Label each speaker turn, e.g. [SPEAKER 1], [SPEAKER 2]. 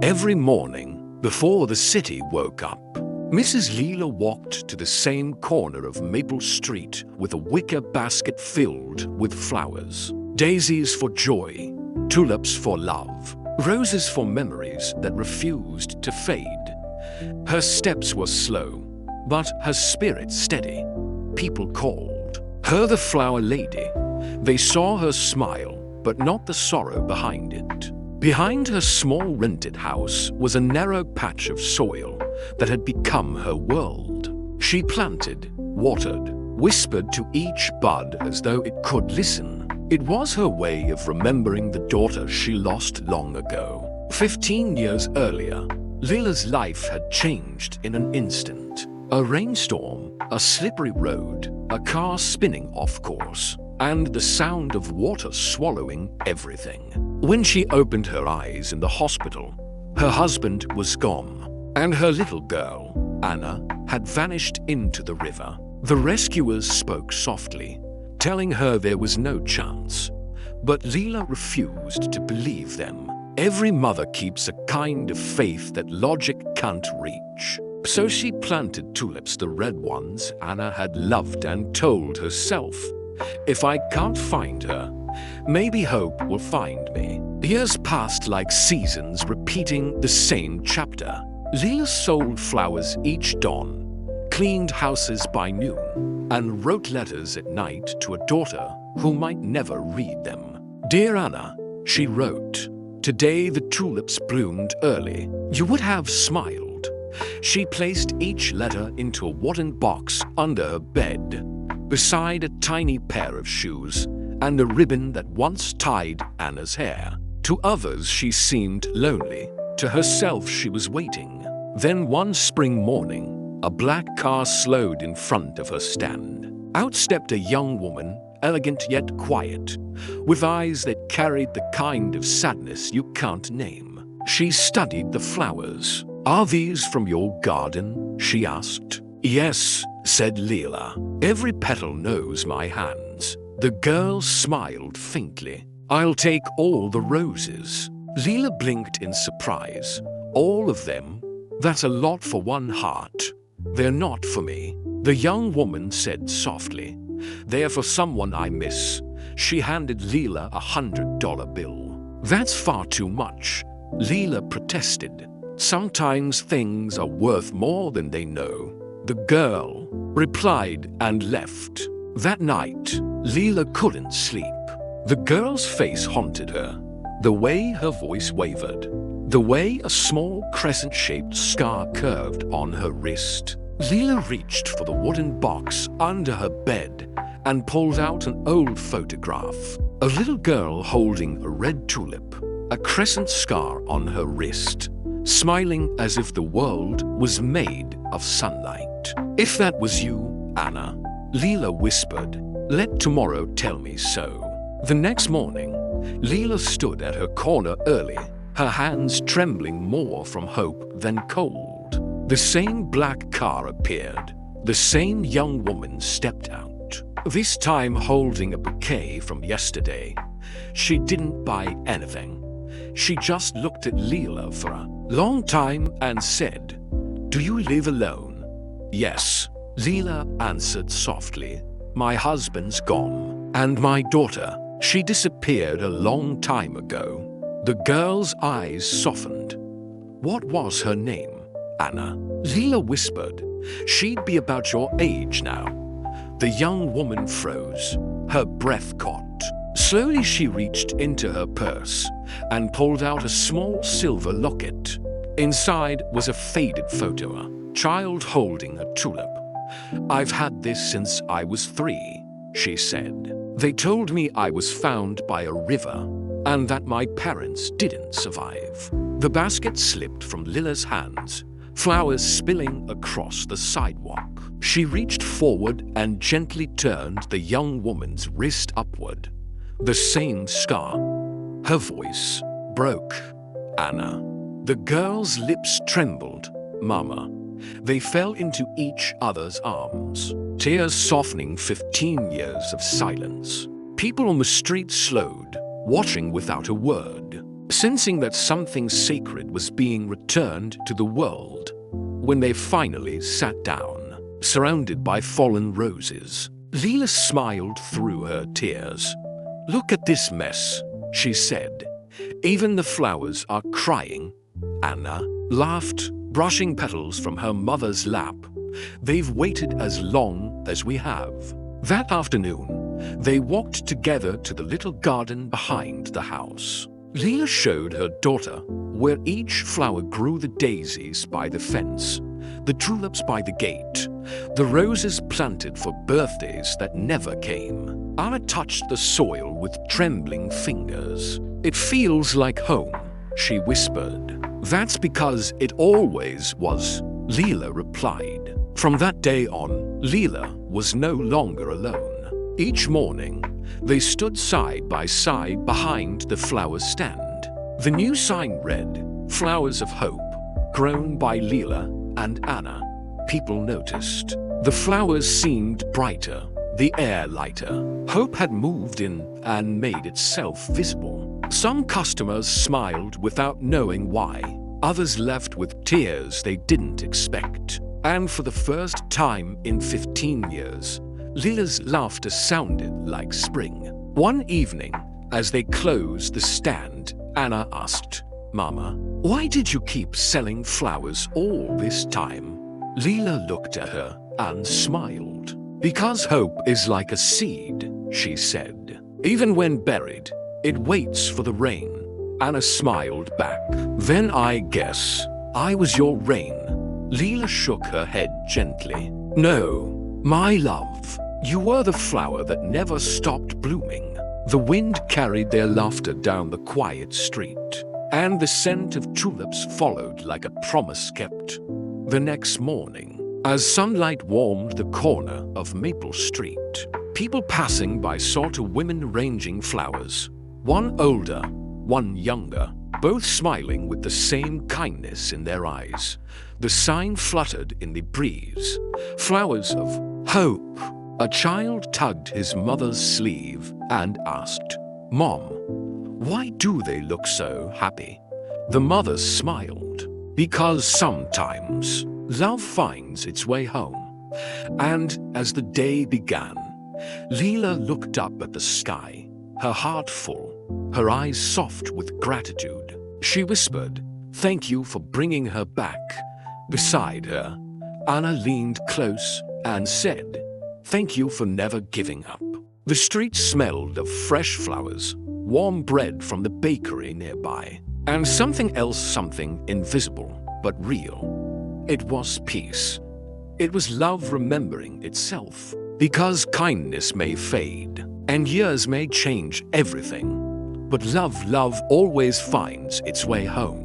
[SPEAKER 1] Every morning, before the city woke up, Mrs. Leela walked to the same corner of Maple Street with a wicker basket filled with flowers. Daisies for joy, tulips for love, roses for memories that refused to fade. Her steps were slow, but her spirit steady. People called her the Flower Lady. They saw her smile, but not the sorrow behind it. Behind her small rented house was a narrow patch of soil that had become her world. She planted, watered, whispered to each bud as though it could listen. It was her way of remembering the daughter she lost long ago. 15 years earlier, Leela's life had changed in an instant. A rainstorm, a slippery road, a car spinning off course, and the sound of water swallowing everything. When she opened her eyes in the hospital, her husband was gone, and her little girl, Anna, had vanished into the river. The rescuers spoke softly, telling her there was no chance, but Leela refused to believe them. Every mother keeps a kind of faith that logic can't reach. So she planted tulips, the red ones Anna had loved, and told herself, if I can't find her, maybe hope will find me. Years passed like seasons, repeating the same chapter. Leela sold flowers each dawn, cleaned houses by noon, and wrote letters at night to a daughter who might never read them. Dear Anna, she wrote, today the tulips bloomed early. You would have smiled. She placed each letter into a wooden box under her bed, beside a tiny pair of shoes and a ribbon that once tied Anna's hair. To others she seemed lonely. To herself she was waiting. Then one spring morning, a black car slowed in front of her stand. Out stepped a young woman, elegant yet quiet, with eyes that carried the kind of sadness you can't name. She studied the flowers. Are these from your garden? She asked. Yes, said Leela. Every petal knows my hands. The girl smiled faintly. I'll take all the roses. Leela blinked in surprise. All of them? That's a lot for one heart. They're not for me. The young woman said softly. They're for someone I miss. She handed Leela $100 bill. That's far too much, Leela protested. Sometimes things are worth more than they know. The girl replied and left. That night, Leela couldn't sleep. The girl's face haunted her. The way her voice wavered. The way a small crescent-shaped scar curved on her wrist. Leela reached for the wooden box under her bed and pulled out an old photograph. A little girl holding a red tulip, a crescent scar on her wrist, smiling as if the world was made of sunlight. If that was you, Anna, Leela whispered, let tomorrow tell me so. The next morning, Leela stood at her corner early, her hands trembling more from hope than cold. The same black car appeared. The same young woman stepped out, this time holding a bouquet from yesterday. She didn't buy anything. She just looked at Leela for a long time and said, do you live alone? Yes, Leela answered softly. My husband's gone, and my daughter, she disappeared a long time ago. The girl's eyes softened. What was her name, Anna? Leela whispered. She'd be about your age now. The young woman froze. Her breath caught. Slowly she reached into her purse and pulled out a small silver locket. Inside was a faded photo, a child holding a tulip. I've had this since I was 3, she said. They told me I was found by a river and that my parents didn't survive. The basket slipped from Leela's hands, flowers spilling across the sidewalk. She reached forward and gently turned the young woman's wrist upward. The same scar. Her voice broke. Anna. The girl's lips trembled. Mama. They fell into each other's arms, tears softening 15 years of silence. People on the street slowed, watching without a word. sensing that something sacred was being returned to the world. When they finally sat down, surrounded by fallen roses, Leela smiled through her tears. "Look at this mess," she said. "Even the flowers are crying." Anna laughed, brushing petals from her mother's lap. "They've waited as long as we have." That afternoon, they walked together to the little garden behind the house. Leela showed her daughter where each flower grew: the daisies by the fence, the tulips by the gate, the roses planted for birthdays that never came. Anna touched the soil with trembling fingers. "It feels like home," she whispered. "That's because it always was," Leela replied. From that day on, Leela was no longer alone. Each morning, they stood side by side behind the flower stand. The new sign read, "Flowers of Hope," grown by Leela and Anna. People noticed. The flowers seemed brighter, the air lighter. Hope had moved in and made itself visible. Some customers smiled without knowing why. Others left with tears they didn't expect. And for the first time in 15 years, Leela's laughter sounded like spring. One evening, as they closed the stand, Anna asked, "Mama, why did you keep selling flowers all this time?" Leela looked at her and smiled. "Because hope is like a seed," she said. "Even when buried, it waits for the rain." Anna smiled back. "Then I guess I was your rain." Leela shook her head gently. "No, my love, you were the flower that never stopped blooming." The wind carried their laughter down the quiet street, and the scent of tulips followed like a promise kept. The next morning, as sunlight warmed the corner of Maple Street, people passing by saw two women arranging flowers, one older, one younger, both smiling with the same kindness in their eyes. The sign fluttered in the breeze, "Flowers of Hope." A child tugged his mother's sleeve and asked, "Mom, why do they look so happy?" The mother smiled. "Because sometimes love finds its way home." And as the day began, Leela looked up at the sky, her heart full, her eyes soft with gratitude. She whispered, "Thank you for bringing her back." Beside her, Anna leaned close and said, "Thank you for never giving up." The street smelled of fresh flowers, warm bread from the bakery nearby, and something else, something invisible but real. It was peace. It was love remembering itself. Because kindness may fade, and years may change everything, but love always finds its way home.